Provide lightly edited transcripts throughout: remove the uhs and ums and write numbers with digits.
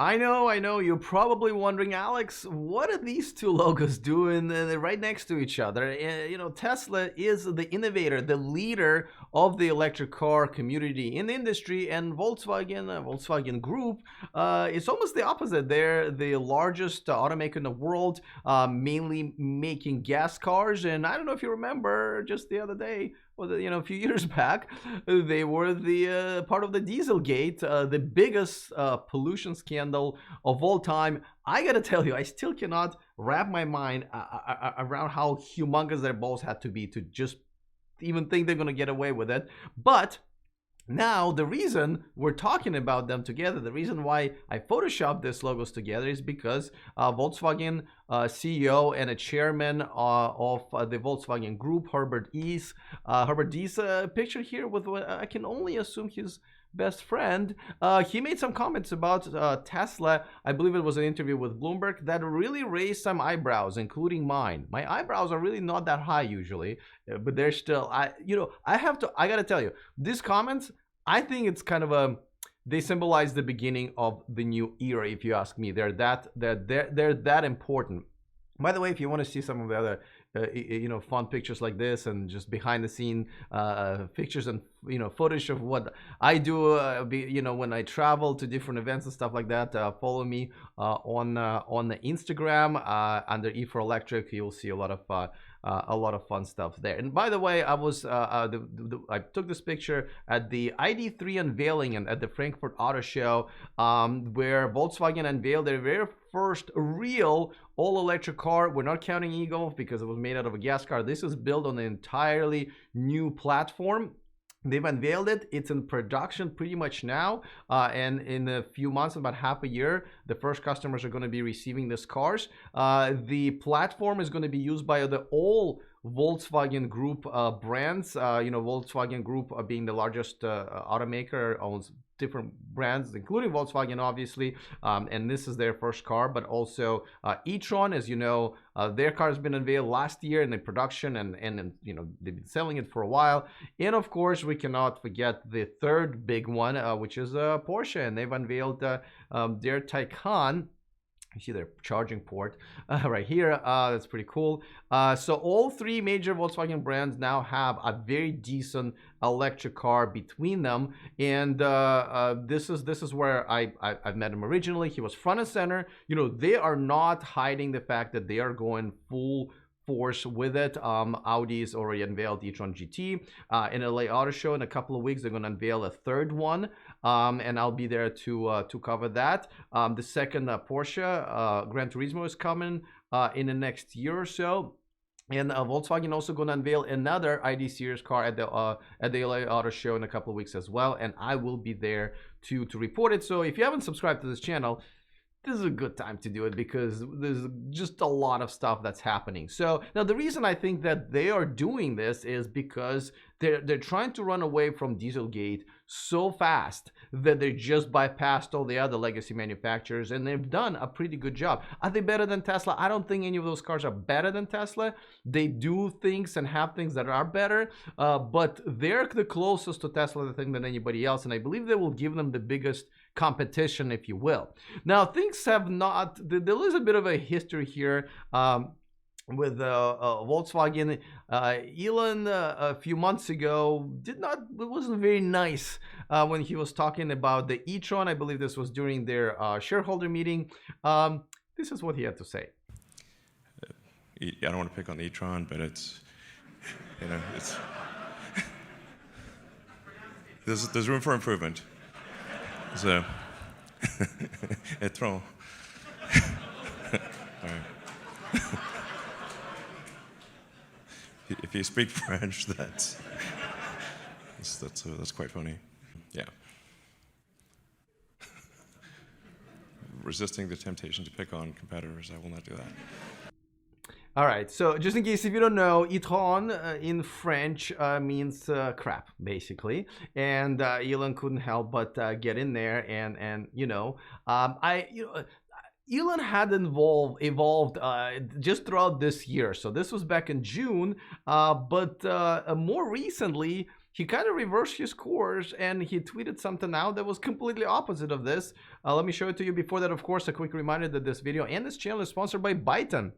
I know. You're probably wondering, Alex, what are these two logos doing right next to each other? Tesla is the innovator, the leader of the electric car community in the industry, and Volkswagen Group, is almost the opposite. They're the largest automaker in the world, mainly making gas cars. And I don't know if you remember, just the other day, a few years back, they were the part of the Dieselgate, the biggest pollution scandal of all time. I gotta tell you, I still cannot wrap my mind around how humongous their balls had to be to just even think they're gonna get away with it. But now, the reason we're talking about them together, the reason why I photoshopped these logos together is because Volkswagen CEO and a chairman of the Volkswagen Group, Herbert Diess, pictured here with what I can only assume his best friend. He made some comments about Tesla. I believe it was an interview with Bloomberg that really raised some eyebrows, including mine. My eyebrows are really not that high usually, but they're still. I gotta tell you, these comments, I think it's kind of they symbolize the beginning of the new era. If you ask me, they're that important. By the way, if you want to see some of the other fun pictures like this and just behind the scene pictures and footage of what I do when I travel to different events and stuff like that, follow me on the Instagram under E4Electric. You'll see a lot of fun stuff there. And by the way, I was I took this picture at the ID3 unveiling and at the Frankfurt Auto Show, where Volkswagen unveiled their very first real all-electric car. We're not counting e-Golf because it was made out of a gas car. This is built on an entirely new platform. They've unveiled it. It's in production pretty much now, and in a few months, about half a year, the first customers are going to be receiving these cars. The platform is going to be used by all Volkswagen Group brands. Volkswagen Group being the largest automaker, owns different brands, including Volkswagen, obviously, and this is their first car. But also e-tron, as you know, their car has been unveiled last year in the production, and they've been selling it for a while. And of course, we cannot forget the third big one, which is Porsche, and they've unveiled their Taycan. You see their charging port right here. That's pretty cool. So all three major Volkswagen brands now have a very decent electric car between them, and this is where I met him originally. He was front and center. They are not hiding the fact that they are going full force with it. Audi's already unveiled e-tron GT. In LA Auto Show in a couple of weeks, they're going to unveil a third one, and I'll be there to cover that. The second Porsche Gran Turismo is coming in the next year or so. And Volkswagen also going to unveil another ID series car at the LA Auto Show in a couple of weeks as well, and I will be there to report it. So if you haven't subscribed to this channel, this is a good time to do it because there's just a lot of stuff that's happening. So now the reason I think that they are doing this is because they're trying to run away from Dieselgate so fast that they just bypassed all the other legacy manufacturers, and they've done a pretty good job. Are they better than Tesla? I don't think any of those cars are better than Tesla. They do things and have things that are better, but they're the closest to Tesla, I think, than anybody else, and I believe they will give them the biggest competition, if you will. Now, things have not, there is a bit of a history here with Volkswagen. Elon a few months ago wasn't very nice when he was talking about the e-tron. I believe this was during their shareholder meeting. This is what he had to say. I don't want to pick on the e-tron, but it's there's room for improvement. So, e-tron. All right. If you speak French, that's quite funny. Yeah. Resisting the temptation to pick on competitors, I will not do that. All right, so just in case if you don't know, e-tron in French means crap, basically. And Elon couldn't help but get in there, and Elon had evolved just throughout this year. So this was back in June, but more recently, he kind of reversed his course and he tweeted something out that was completely opposite of this. Let me show it to you. Before that, of course, a quick reminder that this video and this channel is sponsored by Byton.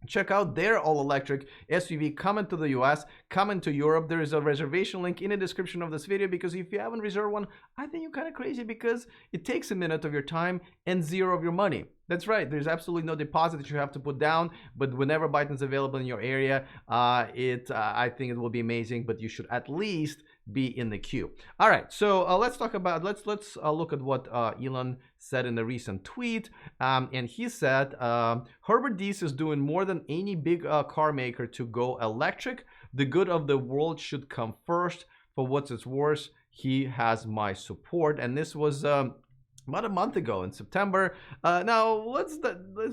Check out their all-electric SUV coming to the US, coming to Europe. There is a reservation link in the description of this video, because if you haven't reserved one, I think you're kind of crazy, because it takes a minute of your time and zero of your money. That's right. There's absolutely no deposit that you have to put down, but whenever Byton's available in your area, I think it will be amazing, but you should at least be in the queue. All right, so let's talk about, let's look at what Elon said in a recent tweet. And he said, Herbert Diess is doing more than any big car maker to go electric. The good of the world should come first. For what it's worth, he has my support. And this was about a month ago in September. Now let's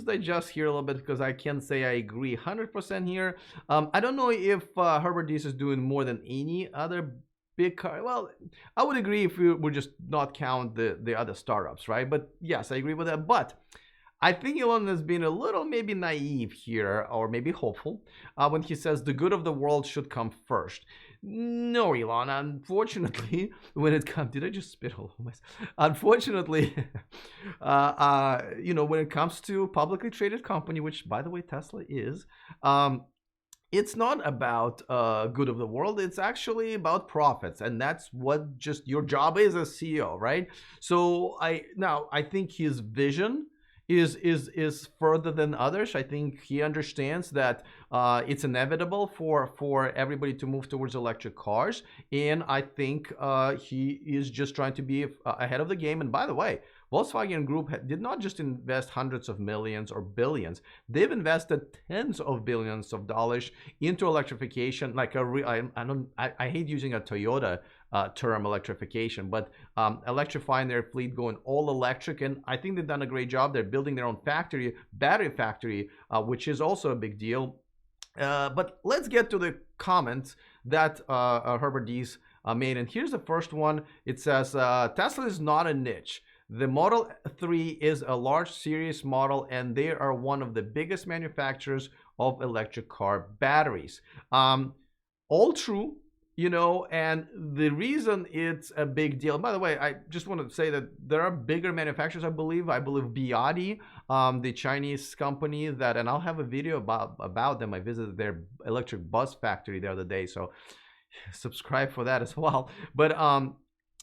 digest here a little bit, because I can't say I agree 100% here. I don't know if Herbert Diess is doing more than any other big car. Well, I would agree if we would just not count the other startups, right? But yes, I agree with that. But I think Elon has been a little maybe naive here, or maybe hopeful, when he says the good of the world should come first. No, Elon, unfortunately, when it comes, did I just spit all over myself? Unfortunately, when it comes to publicly traded company, which by the way, Tesla is, it's not about good of the world. It's actually about profits, and that's what just your job is as CEO, right? So I think his vision is further than others. I think he understands that it's inevitable for everybody to move towards electric cars, and I think he is just trying to be ahead of the game. And by the way, Volkswagen Group did not just invest hundreds of millions or billions. They've invested tens of billions of dollars into electrification. Like I hate using a Toyota term, electrification, but electrifying their fleet, going all electric. And I think they've done a great job. They're building their own factory, battery factory, which is also a big deal. But let's get to the comments that Herbert Diess made. And here's the first one. It says, Tesla is not a niche. The Model 3 is a large series model, and they are one of the biggest manufacturers of electric car batteries. All true, and the reason it's a big deal. By the way, I just want to say that there are bigger manufacturers, I believe BYD, the Chinese company and I'll have a video about them. I visited their electric bus factory the other day, so subscribe for that as well. But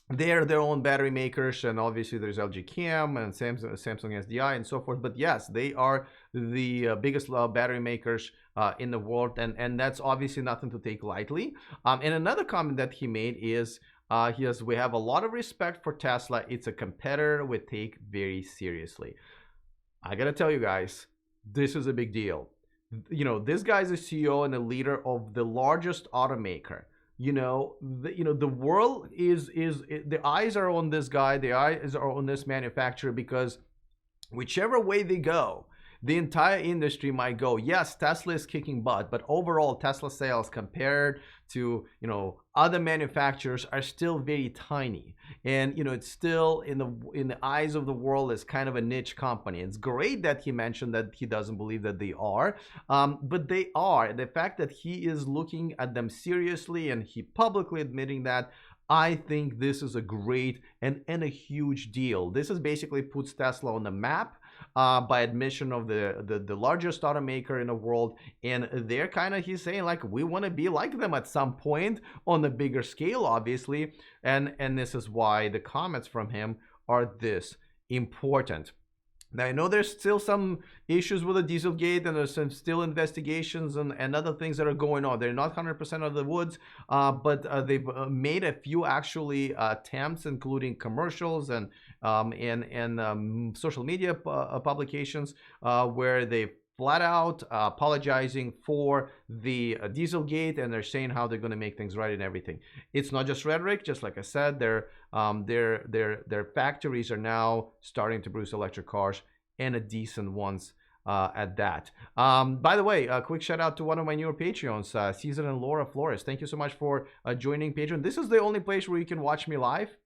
they're their own battery makers, and obviously there's LG Chem and Samsung SDI and so forth. But yes, they are the biggest battery makers in the world, and that's obviously nothing to take lightly. And another comment that he made is, we have a lot of respect for Tesla. It's a competitor we take very seriously. I gotta tell you guys, this is a big deal. This guy's a CEO and a leader of the largest automaker. The world is the eyes are on this guy, the eyes are on this manufacturer, because whichever way they go, the entire industry might go, yes, Tesla is kicking butt, but overall Tesla sales compared to other manufacturers are still very tiny, and it's still in the eyes of the world as kind of a niche company. It's great that he mentioned that he doesn't believe that they are, but they are. The fact that he is looking at them seriously and he publicly admitting that, I think this is a great and a huge deal. This is basically puts Tesla on the map by admission of the largest automaker in the world, and they're he's saying like, we want to be like them at some point on a bigger scale, obviously, and this is why the comments from him are this important. Now, I know there's still some issues with the Dieselgate, and there's some still investigations and other things that are going on. They're not 100% of the woods, but they've made a few actually attempts, including commercials and social media publications, where they flat out apologizing for the Dieselgate, and they're saying how they're going to make things right and everything. It's not just rhetoric. Just like I said, their factories are now starting to produce electric cars, and a decent ones at that. By the way, a quick shout out to one of my newer Patreons, Caesar and Laura Flores. Thank you so much for joining Patreon. This is the only place where you can watch me live.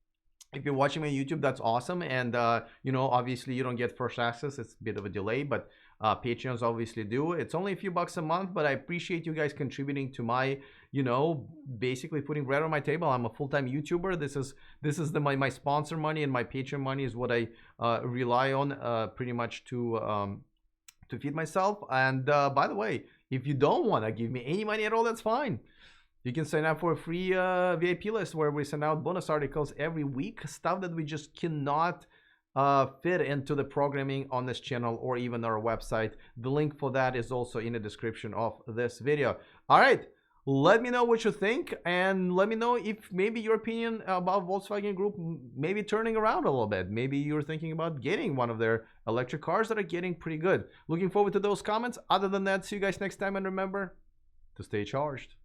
If you're watching me on YouTube, that's awesome. And, you know, obviously you don't get first access. It's a bit of a delay, but Patreons obviously do. It's only a few bucks a month, but I appreciate you guys contributing to my, you know, basically putting bread on my table. I'm a full-time YouTuber. This is my sponsor money, and my Patreon money is what I rely on pretty much to feed myself. And by the way, if you don't want to give me any money at all, that's fine. You can sign up for a free VIP list where we send out bonus articles every week, stuff that we just cannot fit into the programming on this channel or even our website. The link for that is also in the description of this video. All right, let me know what you think, and let me know if maybe your opinion about Volkswagen Group maybe turning around a little bit. Maybe you're thinking about getting one of their electric cars that are getting pretty good. Looking forward to those comments. Other than that, see you guys next time, and remember to stay charged.